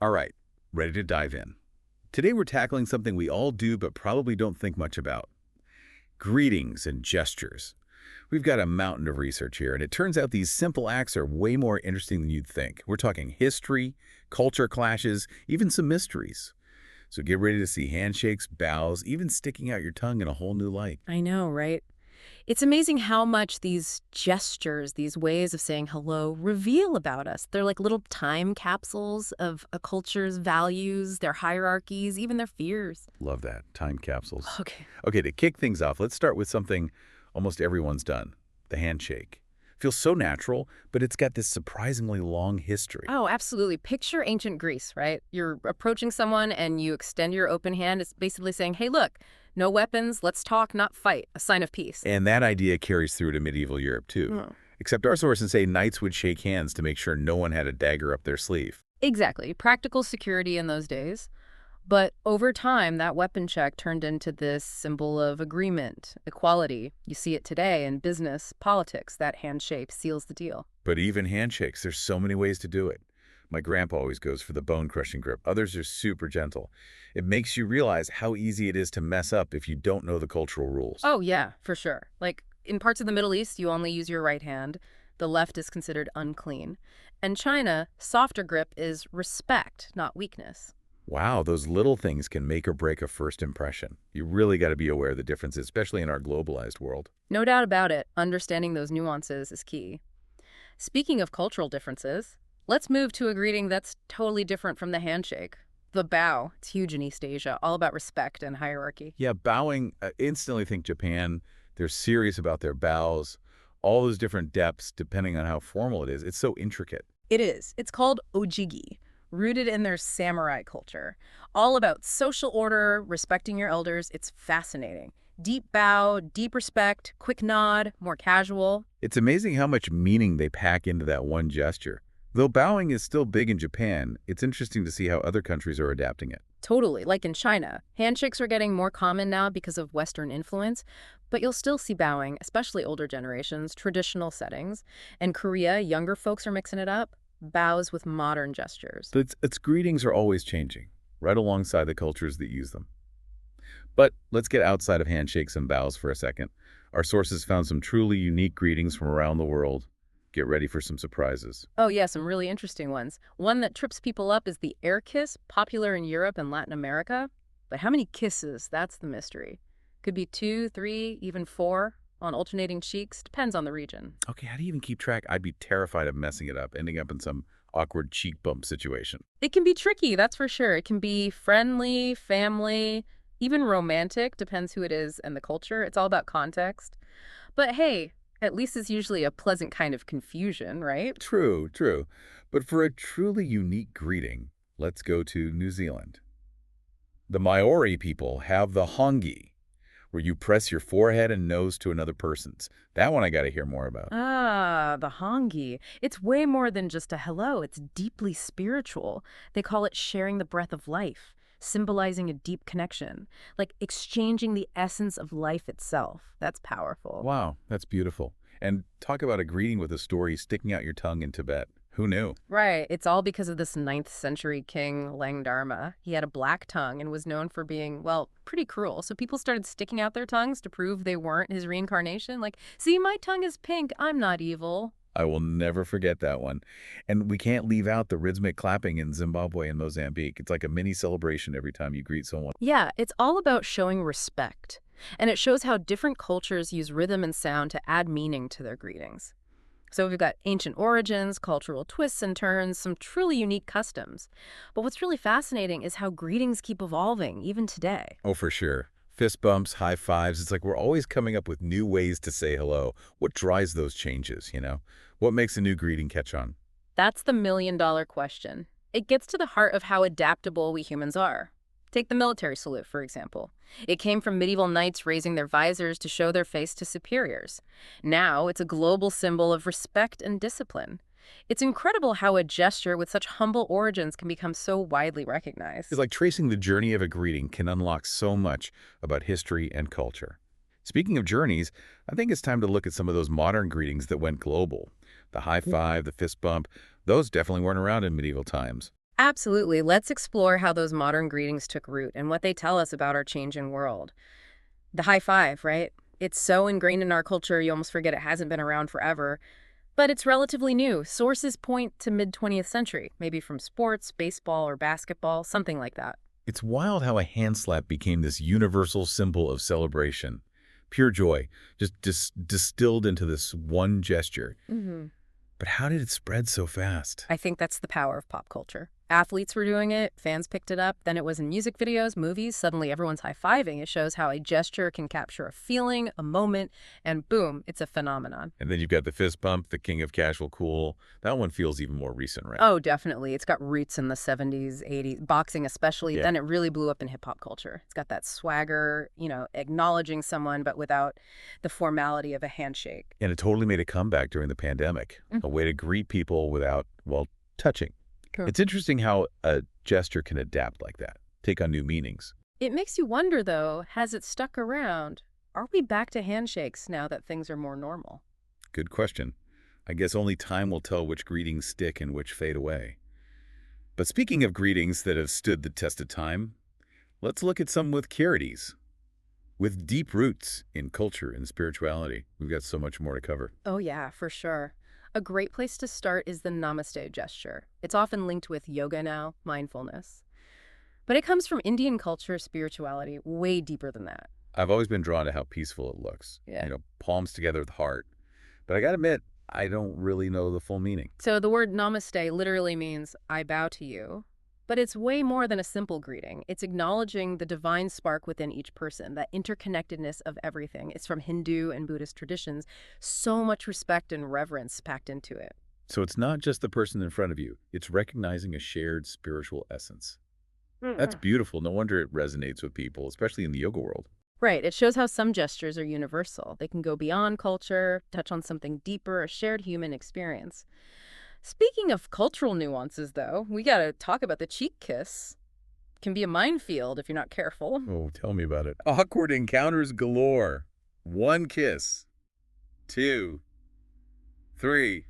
All right, ready to dive in. Today we're tackling something we all do but probably don't think much about. Greetings and gestures. We've got a mountain of research here, and it turns out these simple acts are way more interesting than you'd think. We're talking history, culture clashes, even some mysteries. So get ready to see handshakes, bows, even sticking out your tongue in a whole new light. I know, right? It's amazing how much these gestures, these ways of saying hello, reveal about us. They're like little time capsules of a culture's values, their hierarchies, even their fears. Love that. Time capsules. Okay. Okay, to kick things off, let's start with something almost everyone's done, the handshake. Feels so natural, but it's got this surprisingly long history. Oh, absolutely. Picture ancient Greece, right? You're approaching someone and you extend your open hand. It's basically saying, hey, look, no weapons, let's talk, not fight, a sign of peace. And that idea carries through to medieval Europe, too. Hmm. Except our sources say knights would shake hands to make sure no one had a dagger up their sleeve. Exactly. Practical security in those days. But over time, that weapon check turned into this symbol of agreement, equality. You see it today in business, politics. That handshake seals the deal. But even handshakes, there's so many ways to do it. My grandpa always goes for the bone-crushing grip. Others are super gentle. It makes you realize how easy it is to mess up if you don't know the cultural rules. Oh, yeah, for sure. Like in parts of the Middle East, you only use your right hand. The left is considered unclean. And China, softer grip is respect, not weakness. Wow, those little things can make or break a first impression. You really got to be aware of the differences, especially in our globalized world. No doubt about it, understanding those nuances is key. Speaking of cultural differences, let's move to a greeting that's totally different from the handshake. The bow. It's huge in East Asia, all about respect and hierarchy. Yeah, bowing, instantly think Japan. They're serious about their bows, all those different depths depending on how formal it is. It's so intricate. It is. It's called ojigi, rooted in their samurai culture. All about social order, respecting your elders. It's fascinating. Deep bow, deep respect, quick nod, more casual. It's amazing how much meaning they pack into that one gesture. Though bowing is still big in Japan, it's interesting to see how other countries are adapting it. Totally, like in China. Handshakes are getting more common now because of Western influence, but you'll still see bowing, especially older generations, traditional settings. In Korea, younger folks are mixing it up, bows with modern gestures. So its greetings are always changing, right alongside the cultures that use them. But let's get outside of handshakes and bows for a second. Our sources found some truly unique greetings from around the world. Get ready for some surprises. Oh yeah, some really interesting ones. One that trips people up is the air kiss, popular in Europe and Latin America. But how many kisses? That's the mystery. Could be 2, 3, even 4 on alternating cheeks. Depends on the region. Okay, how do you even keep track? I'd be terrified of messing it up, ending up in some awkward cheek bump situation. It can be tricky, that's for sure. It can be friendly, family, even romantic. Depends who it is and the culture. It's all about context. But hey, at least it's usually a pleasant kind of confusion, right? True, true. But for a truly unique greeting, let's go to New Zealand. The Maori people have the hongi, where you press your forehead and nose to another person's. That one I got to hear more about. Ah, the hongi. It's way more than just a hello. It's deeply spiritual. They call it sharing the breath of life, symbolizing a deep connection, like exchanging the essence of life itself. That's powerful. Wow, that's beautiful. And talk about a greeting with a story sticking out your tongue in Tibet. Who knew? Right. It's all because of this 9th century king, Langdharma. He had a black tongue and was known for being, well, pretty cruel. So people started sticking out their tongues to prove they weren't his reincarnation. Like, see, my tongue is pink. I'm not evil. I will never forget that one. And we can't leave out the rhythmic clapping in Zimbabwe and Mozambique. It's like a mini celebration every time you greet someone. Yeah, it's all about showing respect. And it shows how different cultures use rhythm and sound to add meaning to their greetings. So we've got ancient origins, cultural twists and turns, some truly unique customs. But what's really fascinating is how greetings keep evolving, even today. Oh, for sure. Fist bumps, high fives. It's like we're always coming up with new ways to say hello. What drives those changes? What makes a new greeting catch on? That's the million-dollar question. It gets to the heart of how adaptable we humans are. Take the military salute, for example. It came from medieval knights raising their visors to show their face to superiors. Now, it's a global symbol of respect and discipline. It's incredible how a gesture with such humble origins can become so widely recognized. It's like tracing the journey of a greeting can unlock so much about history and culture. Speaking of journeys, I think it's time to look at some of those modern greetings that went global. The high five, the fist bump, those definitely weren't around in medieval times. Absolutely. Let's explore how those modern greetings took root and what they tell us about our changing world. The high five, right? It's so ingrained in our culture, you almost forget it hasn't been around forever. But it's relatively new. Sources point to mid-20th century, maybe from sports, baseball, or basketball, something like that. It's wild how a hand slap became this universal symbol of celebration. Pure joy, just distilled into this one gesture. hmm But how did it spread so fast? I think that's the power of pop culture. Athletes were doing it, fans picked it up, then it was in music videos, movies, suddenly everyone's high-fiving. It shows how a gesture can capture a feeling, a moment, and boom, it's a phenomenon. And then you've got the fist bump, the king of casual cool. That one feels even more recent, right? Oh, definitely. It's got roots in the 70s, 80s, boxing especially. Yeah. Then it really blew up in hip-hop culture. It's got that swagger, acknowledging someone, but without the formality of a handshake. And it totally made a comeback during the pandemic. A way to greet people without, well, touching. True. It's interesting how a gesture can adapt like that, take on new meanings. It makes you wonder, though, has it stuck around? Are we back to handshakes now that things are more normal? Good question. I guess only time will tell which greetings stick and which fade away. But speaking of greetings that have stood the test of time, let's look at some with curities. With deep roots in culture and spirituality, we've got so much more to cover. Oh, yeah, for sure. A great place to start is the namaste gesture. It's often linked with yoga now, mindfulness. But it comes from Indian culture, spirituality, way deeper than that. I've always been drawn to how peaceful it looks. Yeah. Palms together with heart. But I gotta admit, I don't really know the full meaning. So the word namaste literally means I bow to you. But it's way more than a simple greeting. It's acknowledging the divine spark within each person, that interconnectedness of everything. It's from Hindu and Buddhist traditions. So much respect and reverence packed into it. So it's not just the person in front of you. It's recognizing a shared spiritual essence. That's beautiful. No wonder it resonates with people, especially in the yoga world. Right. It shows how some gestures are universal. They can go beyond culture, touch on something deeper, a shared human experience. Speaking of cultural nuances, though, we gotta talk about the cheek kiss. Can be a minefield if you're not careful. Oh, tell me about it. Awkward encounters galore. 1 kiss. 2. 3.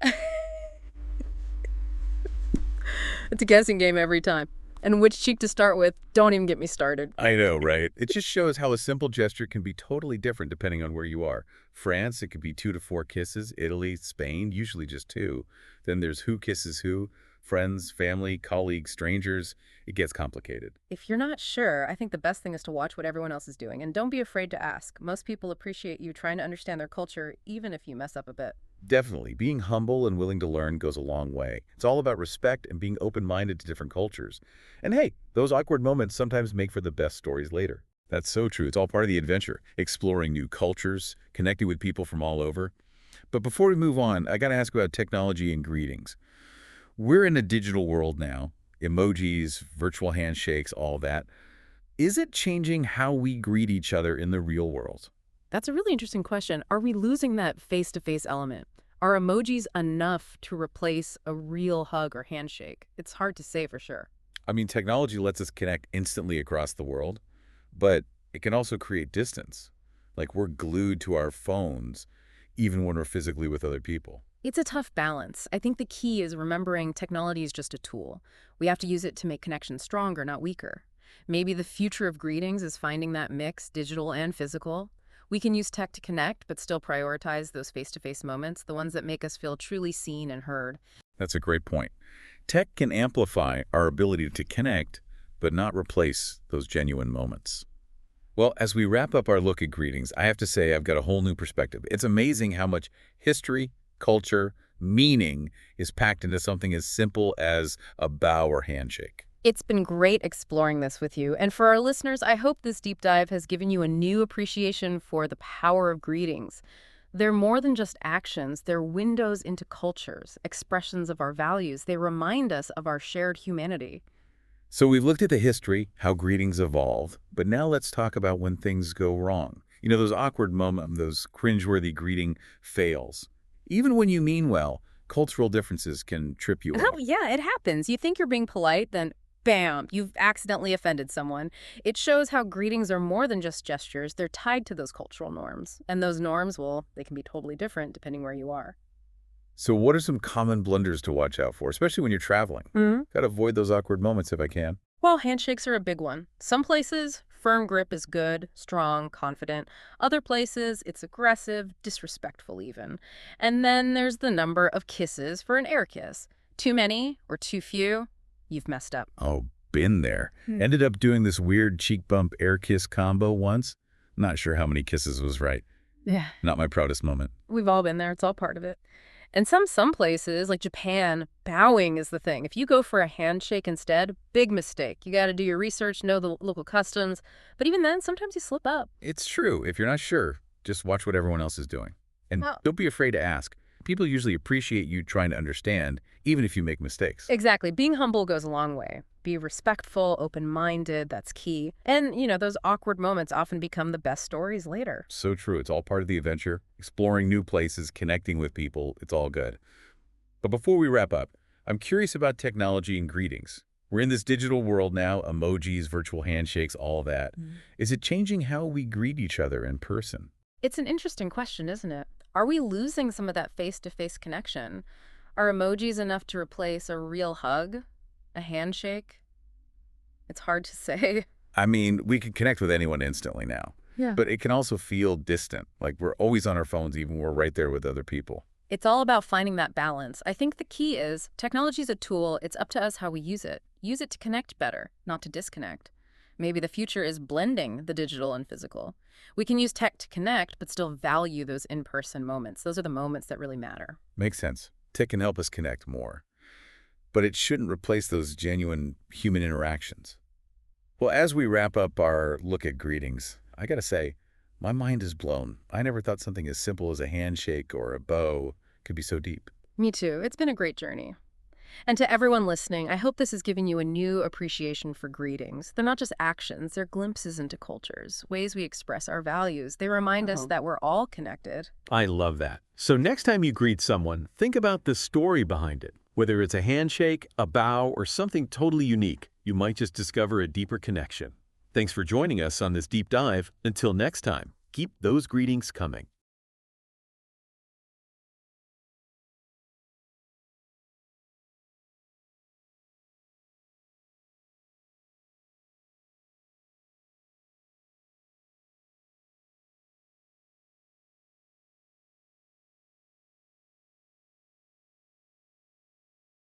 It's a guessing game every time. And which cheek to start with, don't even get me started. I know, right? It just shows how a simple gesture can be totally different depending on where you are. France, it could be 2 to 4 kisses. Italy, Spain, usually just 2. Then there's who kisses who. Friends, family, colleagues, strangers. It gets complicated. If you're not sure, I think the best thing is to watch what everyone else is doing. And don't be afraid to ask. Most people appreciate you trying to understand their culture, even if you mess up a bit. Definitely. Being humble and willing to learn goes a long way. It's all about respect and being open-minded to different cultures. And hey, those awkward moments sometimes make for the best stories later. That's so true. It's all part of the adventure, exploring new cultures, connecting with people from all over. But before we move on, I got to ask about technology and greetings. We're in a digital world now. Emojis, virtual handshakes, all that. Is it changing how we greet each other in the real world? That's a really interesting question. Are we losing that face-to-face element? Are emojis enough to replace a real hug or handshake? It's hard to say for sure. I mean, technology lets us connect instantly across the world, but it can also create distance. Like we're glued to our phones, even when we're physically with other people. It's a tough balance. I think the key is remembering technology is just a tool. We have to use it to make connections stronger, not weaker. Maybe the future of greetings is finding that mix, digital and physical. We can use tech to connect, but still prioritize those face-to-face moments, the ones that make us feel truly seen and heard. That's a great point. Tech can amplify our ability to connect, but not replace those genuine moments. Well, as we wrap up our look at greetings, I have to say I've got a whole new perspective. It's amazing how much history, culture, meaning is packed into something as simple as a bow or handshake. It's been great exploring this with you. And for our listeners, I hope this deep dive has given you a new appreciation for the power of greetings. They're more than just actions. They're windows into cultures, expressions of our values. They remind us of our shared humanity. So we've looked at the history, how greetings evolve, but now let's talk about when things go wrong. You know, those awkward moments, those cringeworthy greeting fails. Even when you mean well, cultural differences can trip you Oh, up. yeah, it happens. You think you're being polite, then bam, you've accidentally offended someone. It shows how greetings are more than just gestures. They're tied to those cultural norms. And those norms, well, they can be totally different depending where you are. So what are some common blunders to watch out for, especially when you're traveling? Gotta avoid those awkward moments if I can. Well, handshakes are a big one. Some places, firm grip is good, strong, confident. Other places, it's aggressive, disrespectful even. And then there's the number of kisses for an air kiss. Too many or too few, you've messed up. Oh, been there. Ended up doing this weird cheek bump air kiss combo once. Not sure how many kisses was right. Yeah. Not my proudest moment. We've all been there. It's all part of it. And some places, like Japan, bowing is the thing. If you go for a handshake instead, big mistake. You got to do your research, know the local customs. But even then, sometimes you slip up. It's true. If you're not sure, just watch what everyone else is doing. And Oh. don't be afraid to ask. People usually appreciate you trying to understand, even if you make mistakes. Exactly. Being humble goes a long way. Be respectful, open-minded, that's key. And, those awkward moments often become the best stories later. So true. It's all part of the adventure. Exploring new places, connecting with people, it's all good. But before we wrap up, I'm curious about technology and greetings. We're in this digital world now, emojis, virtual handshakes, all that. Is it changing how we greet each other in person? It's an interesting question, isn't it? Are we losing some of that face-to-face connection? Are emojis enough to replace a real hug? A handshake? It's hard to say. I mean, we can connect with anyone instantly now. Yeah. But it can also feel distant, like we're always on our phones even when we're right there with other people. It's all about finding that balance. I think the key is technology is a tool. It's up to us how we use it. Use it to connect better, not to disconnect. Maybe the future is blending the digital and physical. We can use tech to connect, but still value those in-person moments. Those are the moments that really matter. Makes sense. Tech can help us connect more. But it shouldn't replace those genuine human interactions. Well, as we wrap up our look at greetings, I gotta say, my mind is blown. I never thought something as simple as a handshake or a bow could be so deep. Me too. It's been a great journey. And to everyone listening, I hope this has given you a new appreciation for greetings. They're not just actions, they're glimpses into cultures, ways we express our values. They remind us that we're all connected. I love that. So next time you greet someone, think about the story behind it. Whether it's a handshake, a bow, or something totally unique, you might just discover a deeper connection. Thanks for joining us on this deep dive. Until next time, keep those greetings coming.